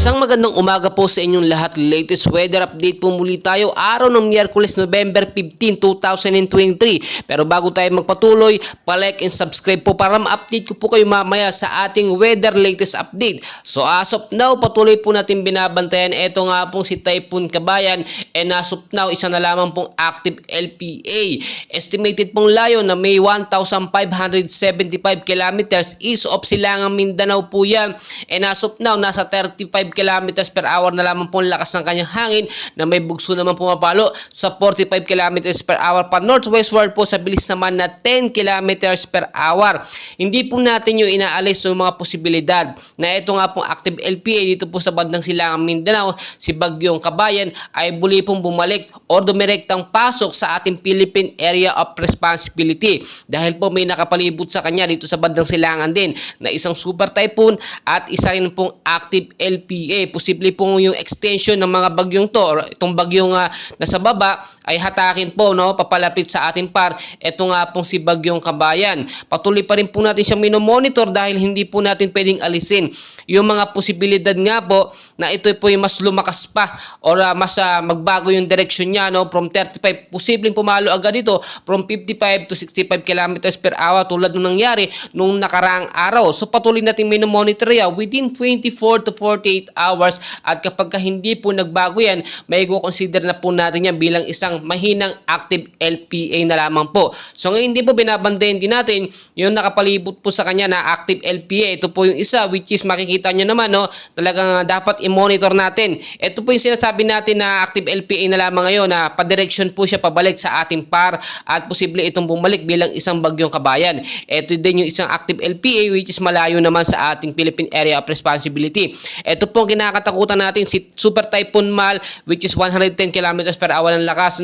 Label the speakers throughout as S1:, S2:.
S1: Isang magandang umaga po sa inyong lahat. Latest weather update po muli tayo. Araw ng Miyerkules, November 15, 2023. Pero bago tayo magpatuloy, palike and subscribe po para ma-update ko po kayo mamaya sa ating weather latest update. So as of now, patuloy po natin binabantayan. Ito nga pong si Typhoon Kabayan. And as of now, isa na lamang pong active LPA. Estimated pong layo na may 1,575 kilometers east of Silangang Mindanao po yan. And as of now, nasa 35 kilometers per hour na lamang po ang lakas ng kanyang hangin na may bugso naman pumapalo sa 45 kilometers per hour pa northwestward po sa bilis naman na 10 kilometers per hour. Hindi po natin yung inaalis yung mga posibilidad na ito nga pong active LPA dito po sa bandang Silangang Mindanao, si Bagyong Kabayan ay muli pong bumalik o dumirektang pasok sa ating Philippine Area of Responsibility dahil po may nakapalibot sa kanya dito sa bandang Silangan din na isang super typhoon at isa rin pong active LPA. Posible po yung extension ng mga bagyong to or itong bagyong nasa baba ay hatakin po papalapit sa ating par. Ito nga pong si Bagyong Kabayan. Patuloy pa rin po natin siyang minomonitor dahil hindi po natin pwedeng alisin yung mga posibilidad nga po na ito po yung mas lumakas pa or mas magbago yung direction niya from 35. Posibleng pumalo agad ito from 55 to 65 kilometers per hour tulad nung nangyari nung nakaraang araw. So patuloy natin minomonitor yan within 24 to 48 hours at kapag hindi po nagbago yan, may consider na po natin yan bilang isang mahinang active LPA na lamang po. So ngayon din po binabantayan din natin yung nakapalibot po sa kanya na active LPA. Ito po yung isa which is makikita nyo naman talagang dapat i-monitor natin. Ito po yung sinasabi natin na active LPA na lamang ngayon na pa-direction po siya pabalik sa ating par at posible itong bumalik bilang isang Bagyong Kabayan. Ito din yung isang active LPA which is malayo naman sa ating Philippine Area of Responsibility. Ito po ang kinakatakutan natin si Super Typhoon Mal which is 110 kilometers per hour ang lakas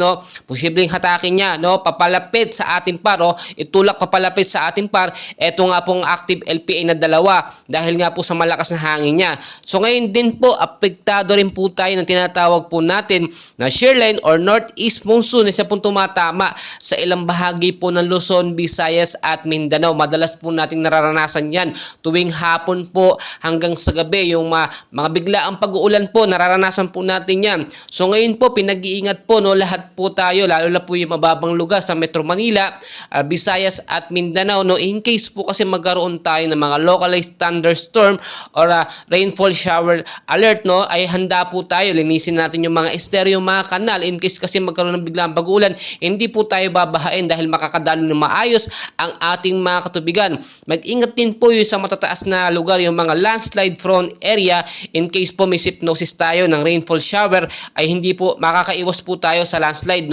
S1: posibleng hatakin niya papalapit sa ating par itulak papalapit sa ating par. Ito nga pong active LPA na dalawa dahil nga po sa malakas na hangin niya. So ngayon din po apektado rin po tayo ng tinatawag po natin na shear line or northeast monsoon na siya pong tumatama sa ilang bahagi po ng Luzon, Visayas at Mindanao. Madalas po nating nararanasan yan tuwing hapon po hanggang sa gabi yung mga biglaang pag-uulan po, nararanasan po natin yan. So ngayon po, pinag-iingat po lahat po tayo, lalo na po yung mababang lugar sa Metro Manila, Visayas at Mindanao in case po kasi magkaroon tayo ng mga localized thunderstorm or rainfall shower alert ay handa po tayo, linisin natin yung mga esteryo, mga kanal in case kasi magkaroon ng biglaang pag-uulan, hindi po tayo babahain dahil makakadalo ng maayos ang ating mga katubigan. Mag-ingat din po yung sa matataas na lugar, yung mga landslide prone area in case po may hypnosis tayo ng rainfall shower ay hindi po makakaiwas po tayo sa landslide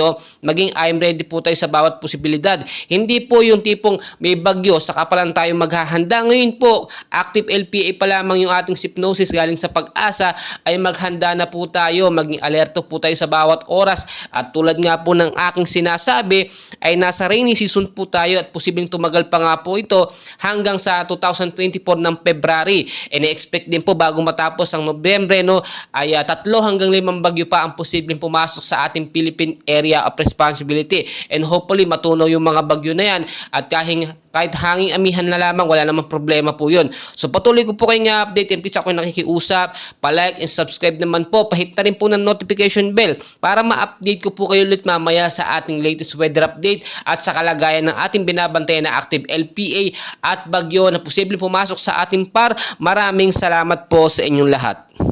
S1: maging I'm ready po tayo sa bawat posibilidad. Hindi po yung tipong may bagyo saka pa lang tayo maghahanda. Ngayon po active LPA pa lamang yung ating hypnosis galing sa Pag-asa ay maghanda na po tayo, maging alerto po tayo sa bawat oras at tulad nga po ng aking sinasabi ay nasa rainy season po tayo at posibleng tumagal pa nga po ito hanggang sa 2024 ng February. And expect din po bago matapos ang Nobyembre ay 3 hanggang 5 bagyo pa ang posibleng pumasok sa ating Philippine Area of Responsibility and hopefully matunaw yung mga bagyo na yan at kahit hanging amihan na lamang, wala namang problema po yun. So patuloy ko po kayong update and please ako yung nakikiusap, palike and subscribe naman po, pahit na rin po ng notification bell para ma-update ko po kayo ulit mamaya sa ating latest weather update at sa kalagayan ng ating binabantayan na active LPA at bagyo na posibleng pumasok sa ating par. Maraming salamat po sa inyong lahat.